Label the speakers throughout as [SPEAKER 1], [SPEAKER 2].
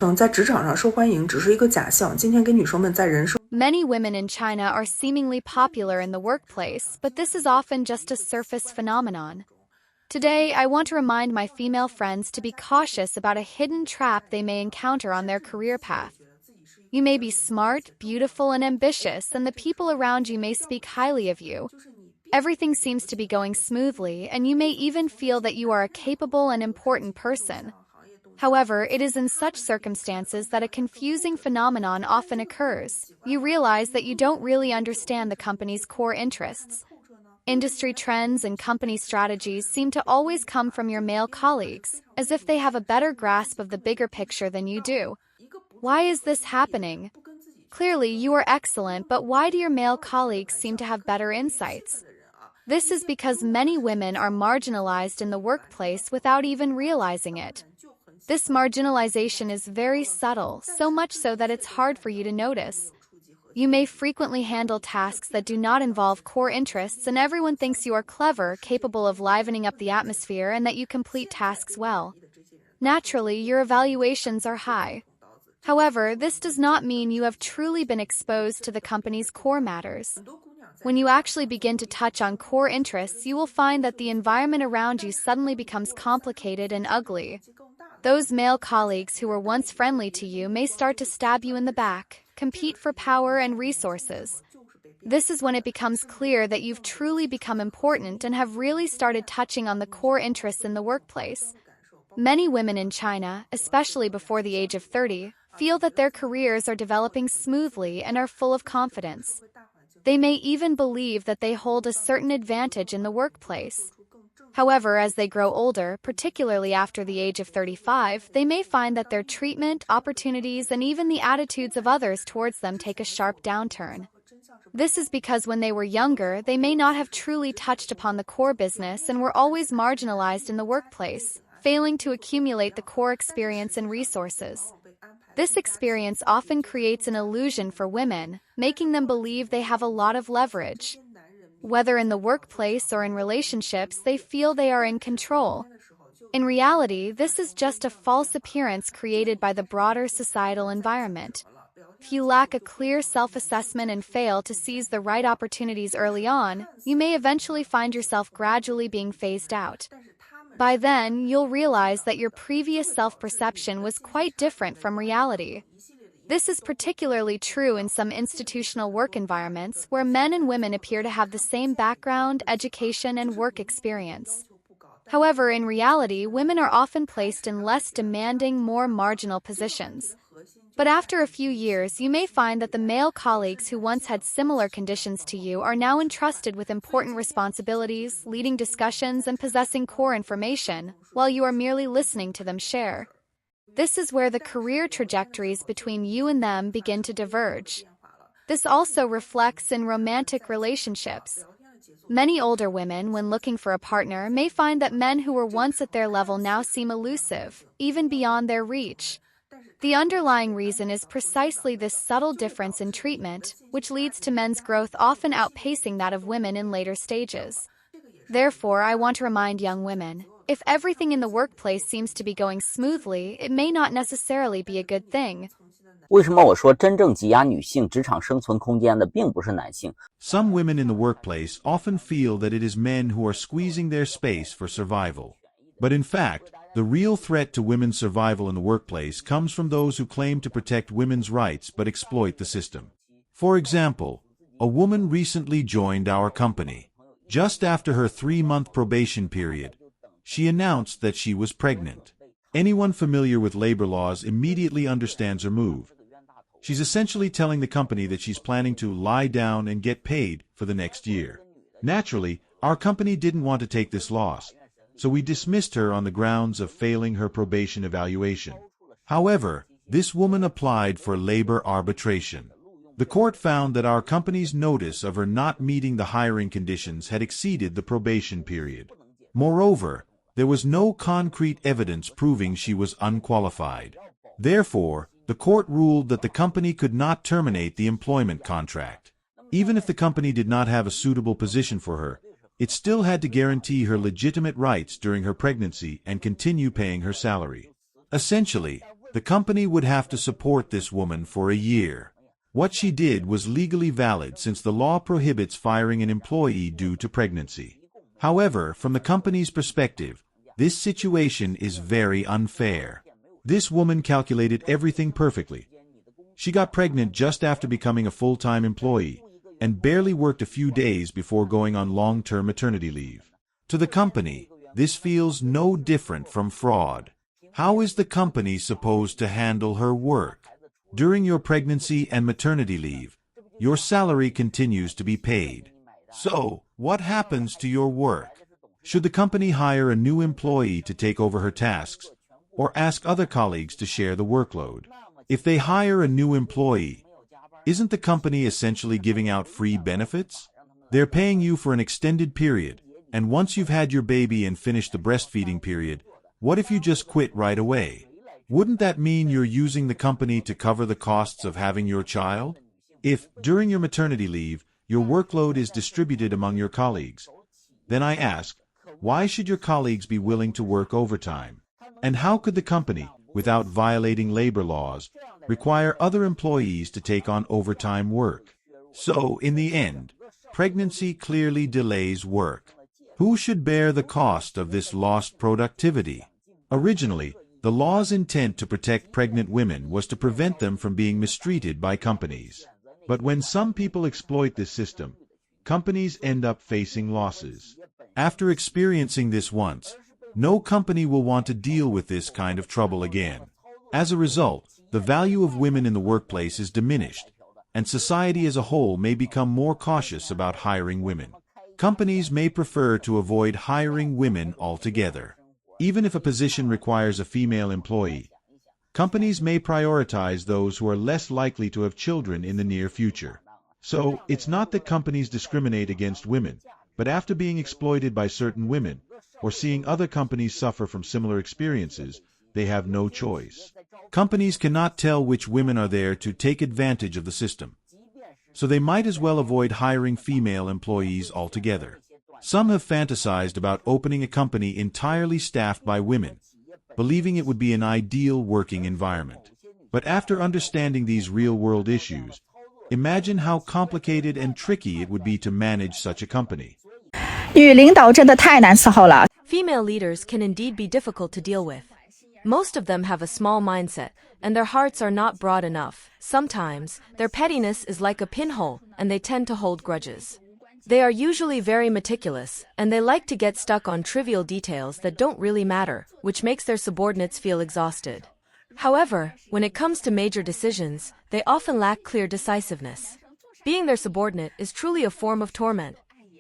[SPEAKER 1] Many women in China are seemingly popular in the workplace, but this is often just a surface phenomenon. Today, I want to remind my female friends to be cautious about a hidden trap they may encounter on their career path. You may be smart, beautiful, and ambitious, and the people around you may speak highly of you. Everything seems to be going smoothly, and you may even feel that you are a capable and important person. However, it is in such circumstances that a confusing phenomenon often occurs. You realize that you don't really understand the company's core interests. Industry trends and company strategies seem to always come from your male colleagues, as if they have a better grasp of the bigger picture than you do. Why is this happening? Clearly, you are excellent, but why do your male colleagues seem to have better insights? This is because many women are marginalized in the workplace without even realizing it. This marginalization is very subtle, so much so that it's hard for you to notice. You may frequently handle tasks that do not involve core interests, and everyone thinks you are clever, capable of livening up the atmosphere, and that you complete tasks well. Naturally, your evaluations are high. However, this does not mean you have truly been exposed to the company's core matters. When you actually begin to touch on core interests, you will find that the environment around you suddenly becomes complicated and ugly. Those male colleagues who were once friendly to you may start to stab you in the back, compete for power and resources. This is when it becomes clear that you've truly become important and have really started touching on the core interests in the workplace. Many women in China, especially before the age of 30, feel that their careers are developing smoothly and are full of confidence. They may even believe that they hold a certain advantage in the workplace. However, as they grow older, particularly after the age of 35, they may find that their treatment, opportunities, and even the attitudes of others towards them take a sharp downturn. This is because when they were younger, they may not have truly touched upon the core business and were always marginalized in the workplace, failing to accumulate the core experience and resources. This experience often creates an illusion for women, making them believe they have a lot of leverage. Whether in the workplace or in relationships, they feel they are in control. In reality, this is just a false appearance created by the broader societal environment. If you lack a clear self-assessment and fail to seize the right opportunities early on, you may eventually find yourself gradually being phased out. By then, you'll realize that your previous self-perception was quite different from reality. This is particularly true in some institutional work environments where men and women appear to have the same background, education, and work experience. However, in reality, women are often placed in less demanding, more marginal positions. But after a few years, you may find that the male colleagues who once had similar conditions to you are now entrusted with important responsibilities, leading discussions, and possessing core information, while you are merely listening to them share. This is where the career trajectories between you and them begin to diverge. This also reflects in romantic relationships. Many older women, when looking for a partner, may find that men who were once at their level now seem elusive, even beyond their reach. The underlying reason is precisely this subtle difference in treatment, which leads to men's growth often outpacing that of women in later stages. Therefore, I want to remind young women, if everything in the workplace seems to be going smoothly, it may not necessarily be a good thing.
[SPEAKER 2] 为什么我说真正挤压女性职场生存空间的并不是男性？
[SPEAKER 3] Some women in the workplace often feel that it is men who are squeezing their space for survival. But in fact, the real threat to women's survival in the workplace comes from those who claim to protect women's rights but exploit the system. For example, a woman recently joined our company. Just after her 3-month probation period, she announced that she was pregnant. Anyone familiar with labor laws immediately understands her move. She's essentially telling the company that she's planning to lie down and get paid for the next year. Naturally, our company didn't want to take this loss, so we dismissed her on the grounds of failing her probation evaluation. However, this woman applied for labor arbitration. The court found that our company's notice of her not meeting the hiring conditions had exceeded the probation period. Moreover, there was no concrete evidence proving she was unqualified. Therefore, the court ruled that the company could not terminate the employment contract. Even if the company did not have a suitable position for her, it still had to guarantee her legitimate rights during her pregnancy and continue paying her salary. Essentially, The company would have to support this woman for a year. What she did was legally valid since the law prohibits firing an employee due to pregnancy. However, from the company's perspective, this situation is very unfair. This woman calculated everything perfectly. She got pregnant just after becoming a full-time employee and barely worked a few days before going on long-term maternity leave. To the company, this feels no different from fraud. How is the company supposed to handle her work? During your pregnancy and maternity leave, your salary continues to be paid. So, what happens to your work? Should the company hire a new employee to take over her tasks, or ask other colleagues to share the workload? If they hire a new employee, isn't the company essentially giving out free benefits? They're paying you for an extended period, and once you've had your baby and finished the breastfeeding period, what if you just quit right away? Wouldn't that mean you're using the company to cover the costs of having your child? If, during your maternity leave, your workload is distributed among your colleagues, then I ask, why should your colleagues be willing to work overtime? And how could the company, without violating labor laws, require other employees to take on overtime work? So, in the end, pregnancy clearly delays work. Who should bear the cost of this lost productivity? Originally, the law's intent to protect pregnant women was to prevent them from being mistreated by companies. But when some people exploit this system, companies end up facing losses. After experiencing this once, no company will want to deal with this kind of trouble again. As a result, the value of women in the workplace is diminished, and society as a whole may become more cautious about hiring women. Companies may prefer to avoid hiring women altogether. Even if a position requires a female employee, companies may prioritize those who are less likely to have children in the near future. So, it's not that companies discriminate against women, but after being exploited by certain women, or seeing other companies suffer from similar experiences, they have no choice. Companies cannot tell which women are there to take advantage of the system, so they might as well avoid hiring female employees altogether. Some have fantasized about opening a company entirely staffed by women, believing it would be an ideal working environment. But after understanding these real-world issues, imagine how complicated and tricky it would be to manage such a company.
[SPEAKER 4] 女领导真的太难伺候了。
[SPEAKER 5] Female leaders can indeed be difficult to deal with. Most of them have a small mindset, and their hearts are not broad enough. Sometimes, their pettiness is like a pinhole, and they tend to hold grudges. They are usually very meticulous, and they like to get stuck on trivial details that don't really matter, which makes their subordinates feel exhausted. However, when it comes to major decisions, they often lack clear decisiveness. Being their subordinate is truly a form of torment.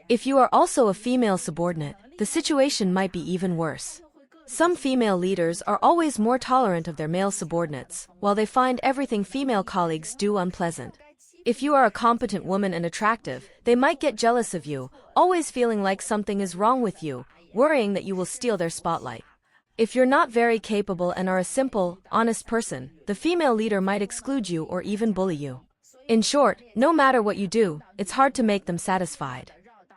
[SPEAKER 5] If you are also a female subordinate, the situation might be even worse. Some female leaders are always more tolerant of their male subordinates, while they find everything female colleagues do unpleasant. If you are a competent woman and attractive, they might get jealous of you, always feeling like something is wrong with you, worrying that you will steal their spotlight. If you're not very capable and are a simple, honest person, the female leader might exclude you or even bully you. In short, no matter what you do, it's hard to make them satisfied.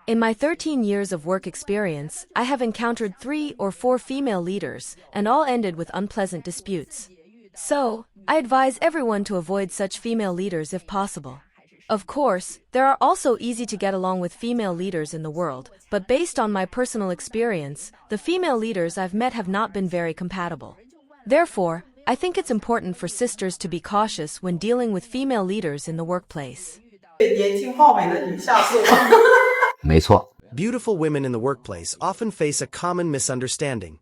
[SPEAKER 5] In my 13 years of work experience, I have encountered 3 or 4 female leaders, and all ended with unpleasant disputes. So, I advise everyone to avoid such female leaders if possible. Of course, there are also easy to get along with female leaders in the world, but based on my personal experience, the female leaders I've met have not been very compatible. Therefore, I think it's important for sisters to be cautious when dealing with female leaders in the workplace.
[SPEAKER 6] 年轻貌美的女下属。
[SPEAKER 2] 没错。
[SPEAKER 7] Beautiful women in the workplace often face a common misunderstanding.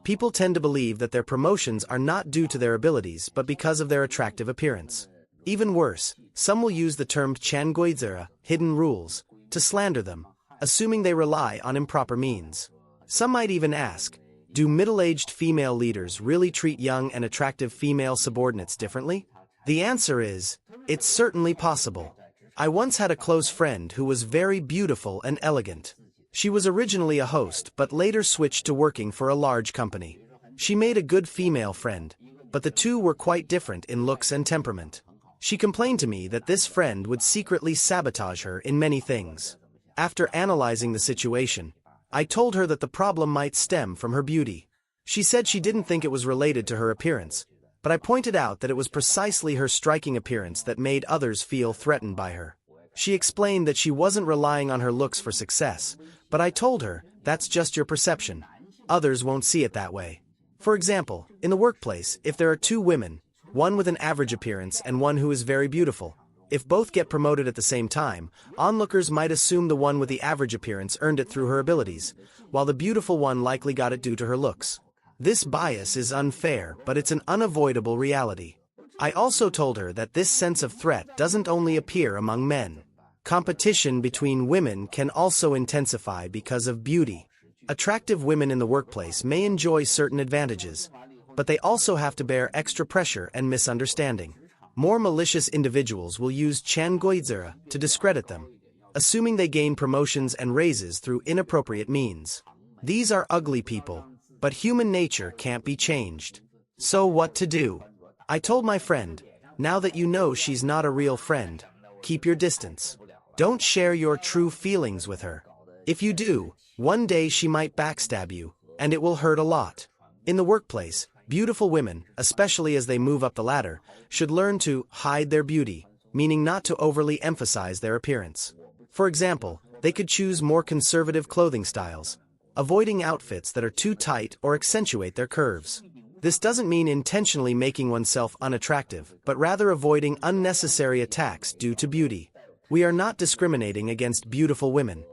[SPEAKER 7] People tend to believe that their promotions are not due to their abilities but because of their attractive appearance. Even worse, some will use the term changuizera, hidden rules, to slander them, assuming they rely on improper means. Some might even ask, do middle-aged female leaders really treat young and attractive female subordinates differently? The answer is, it's certainly possible. I once had a close friend who was very beautiful and elegant. She was originally a host but later switched to working for a large company. She made a good female friend, but the two were quite different in looks and temperament. She complained to me that this friend would secretly sabotage her in many things. After analyzing the situation, I told her that the problem might stem from her beauty. She said she didn't think it was related to her appearance, but but I pointed out that it was precisely her striking appearance that made others feel threatened by her. She explained that she wasn't relying on her looks for success, but I told her, that's just your perception. Others won't see it that way. For example, in the workplace, if there are two women, one with an average appearance and one who is very beautiful, if both get promoted at the same time, onlookers might assume the one with the average appearance earned it through her abilities, while the beautiful one likely got it due to her looks. This bias is unfair, but it's an unavoidable reality. I also told her that this sense of threat doesn't only appear among men. Competition between women can also intensify because of beauty. Attractive women in the workplace may enjoy certain advantages, but they also have to bear extra pressure and misunderstanding. More malicious individuals will use changuizera to discredit them, assuming they gain promotions and raises through inappropriate means. These are ugly people, but human nature can't be changed. So what to do? I told my friend, now that you know she's not a real friend, keep your distance. Don't share your true feelings with her. If you do, one day she might backstab you, and it will hurt a lot. In the workplace, beautiful women, especially as they move up the ladder, should learn to hide their beauty, meaning not to overly emphasize their appearance. For example, they could choose more conservative clothing styles, avoiding outfits that are too tight or accentuate their curves. This doesn't mean intentionally making oneself unattractive, but rather avoiding unnecessary attacks due to beauty. We are not discriminating against beautiful women.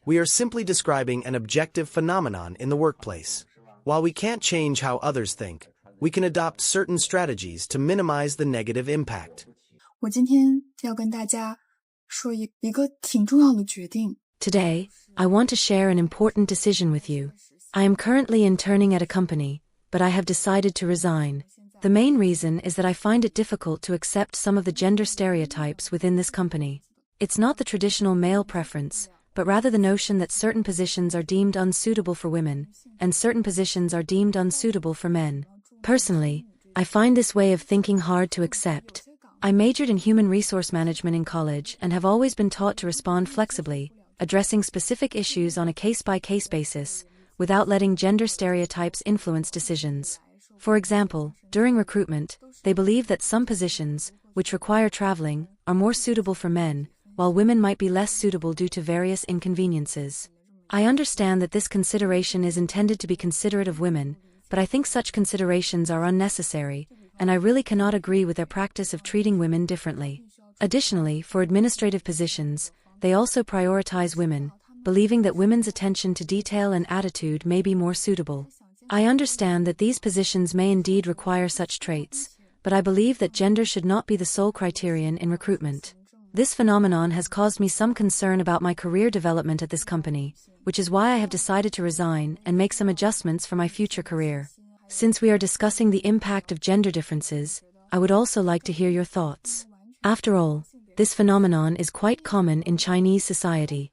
[SPEAKER 7] We are simply describing an objective phenomenon in the workplace. While we can't change how others think, we can adopt certain strategies to minimize the negative impact.
[SPEAKER 8] 我今天要跟大家说一个挺重要的决定。
[SPEAKER 5] Today, I want to share an important decision with you. I am currently interning at a company, but I have decided to resign. The main reason is that I find it difficult to accept some of the gender stereotypes within this company. It's not the traditional male preference, but rather the notion that certain positions are deemed unsuitable for women, and certain positions are deemed unsuitable for men. Personally, I find this way of thinking hard to accept. I majored in human resource management in college and have always been taught to respond flexibly, addressing specific issues on a case-by-case basis, without letting gender stereotypes influence decisions. For example, during recruitment, they believe that some positions, which require traveling, are more suitable for men, while women might be less suitable due to various inconveniences. I understand that this consideration is intended to be considerate of women, but I think such considerations are unnecessary, and I really cannot agree with their practice of treating women differently. Additionally, for administrative positions, they also prioritize women, believing that women's attention to detail and attitude may be more suitable. I understand that these positions may indeed require such traits, but I believe that gender should not be the sole criterion in recruitment. This phenomenon has caused me some concern about my career development at this company, which is why I have decided to resign and make some adjustments for my future career. Since we are discussing the impact of gender differences, I would also like to hear your thoughts. After all, this phenomenon is quite common in Chinese society.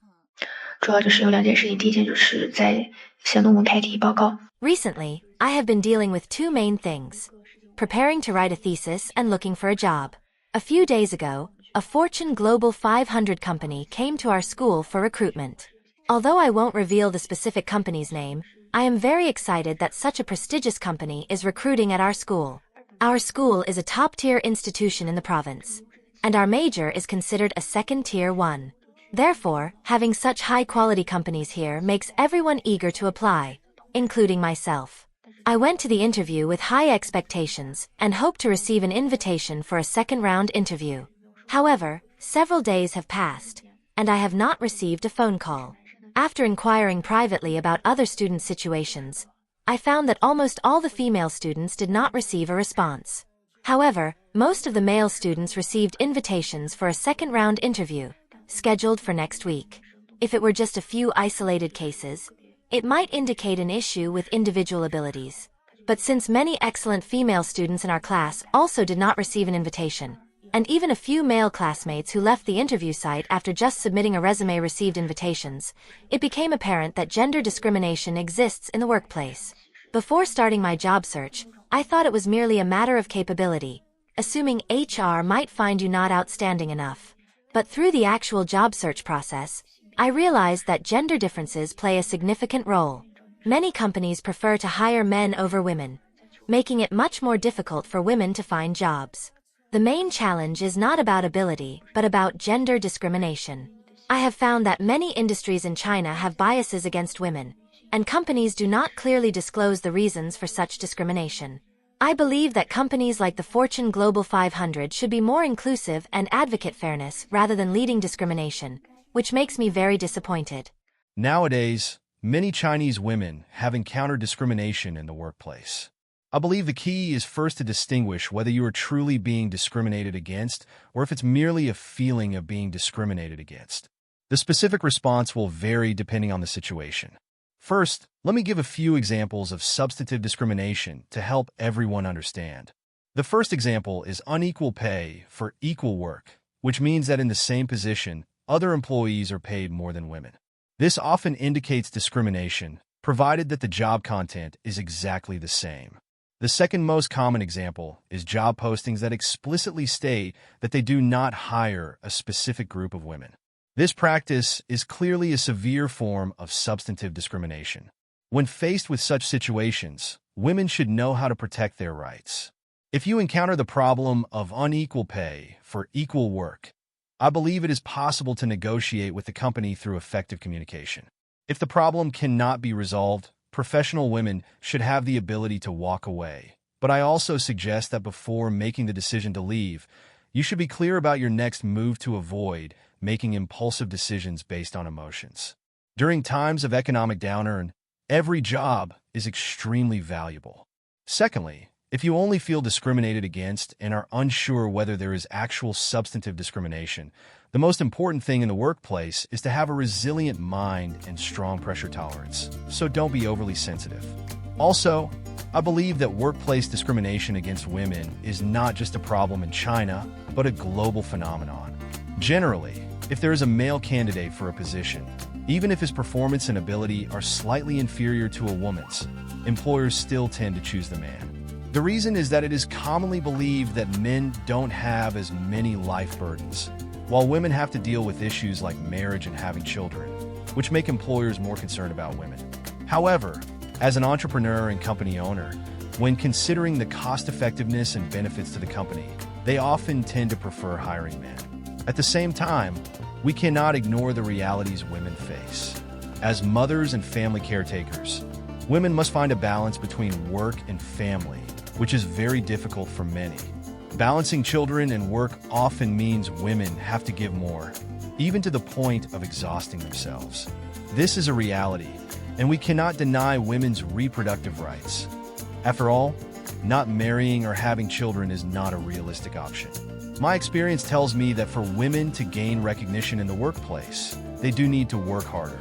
[SPEAKER 8] 主要就是有两件事情，第一件就是在写论文开题报告。
[SPEAKER 9] Recently, I have been dealing with two main things: preparing to write a thesis and looking for a job. A few days ago, a Fortune Global 500 company came to our school for recruitment. Although I won't reveal the specific company's name, I am very excited that such a prestigious company is recruiting at our school. Our school is a top-tier institution in the province, and our major is considered a second-tier one. Therefore, having such high-quality companies here makes everyone eager to apply, including myself. I went to the interview with high expectations and hope to receive an invitation for a second-round interview. However, several days have passed, and I have not received a phone call. After inquiring privately about other student situations, I found that almost all the female students did not receive a response. However, most of the male students received invitations for a second-round interview, scheduled for next week. If it were just a few isolated cases, it might indicate an issue with individual abilities. But since many excellent female students in our class also did not receive an invitation, and even a few male classmates who left the interview site after just submitting a resume received invitations, it became apparent that gender discrimination exists in the workplace. Before starting my job search, I thought it was merely a matter of capability, assuming HR might find you not outstanding enough. But through the actual job search process, I realized that gender differences play a significant role. Many companies prefer to hire men over women, making it much more difficult for women to find jobs. The main challenge is not about ability, but about gender discrimination. I have found that many industries in China have biases against women, and companies do not clearly disclose the reasons for such discrimination. I believe that companies like the Fortune Global 500 should be more inclusive and advocate fairness rather than leading discrimination, which makes me very disappointed.
[SPEAKER 10] Nowadays, many Chinese women have encountered discrimination in the workplace. I believe the key is first to distinguish whether you are truly being discriminated against or if it's merely a feeling of being discriminated against. The specific response will vary depending on the situation. First, let me give a few examples of substantive discrimination to help everyone understand. The first example is unequal pay for equal work, which means that in the same position, other employees are paid more than women. This often indicates discrimination, provided that the job content is exactly the same. The second most common example is job postings that explicitly state that they do not hire a specific group of women. This practice is clearly a severe form of substantive discrimination. When faced with such situations, women should know how to protect their rights. If you encounter the problem of unequal pay for equal work, I believe it is possible to negotiate with the company through effective communication. If the problem cannot be resolved, professional women should have the ability to walk away. But I also suggest that before making the decision to leave, you should be clear about your next move to avoid making impulsive decisions based on emotions. During times of economic downturn, every job is extremely valuable. Secondly, if you only feel discriminated against and are unsure whether there is actual substantive discrimination, the most important thing in the workplace is to have a resilient mind and strong pressure tolerance, so don't be overly sensitive. Also, I believe that workplace discrimination against women is not just a problem in China, but a global phenomenon. Generally, if there is a male candidate for a position, even if his performance and ability are slightly inferior to a woman's, employers still tend to choose the man. The reason is that it is commonly believed that men don't have as many life burdens, while women have to deal with issues like marriage and having children, which make employers more concerned about women. However, as an entrepreneur and company owner, when considering the cost-effectiveness and benefits to the company, they often tend to prefer hiring men. At the same time, we cannot ignore the realities women face. As mothers and family caretakers, women must find a balance between work and family, which is very difficult for many. Balancing children and work often means women have to give more, even to the point of exhausting themselves. This is a reality, and we cannot deny women's reproductive rights. After all, not marrying or having children is not a realistic option. My experience tells me that for women to gain recognition in the workplace, they do need to work harder.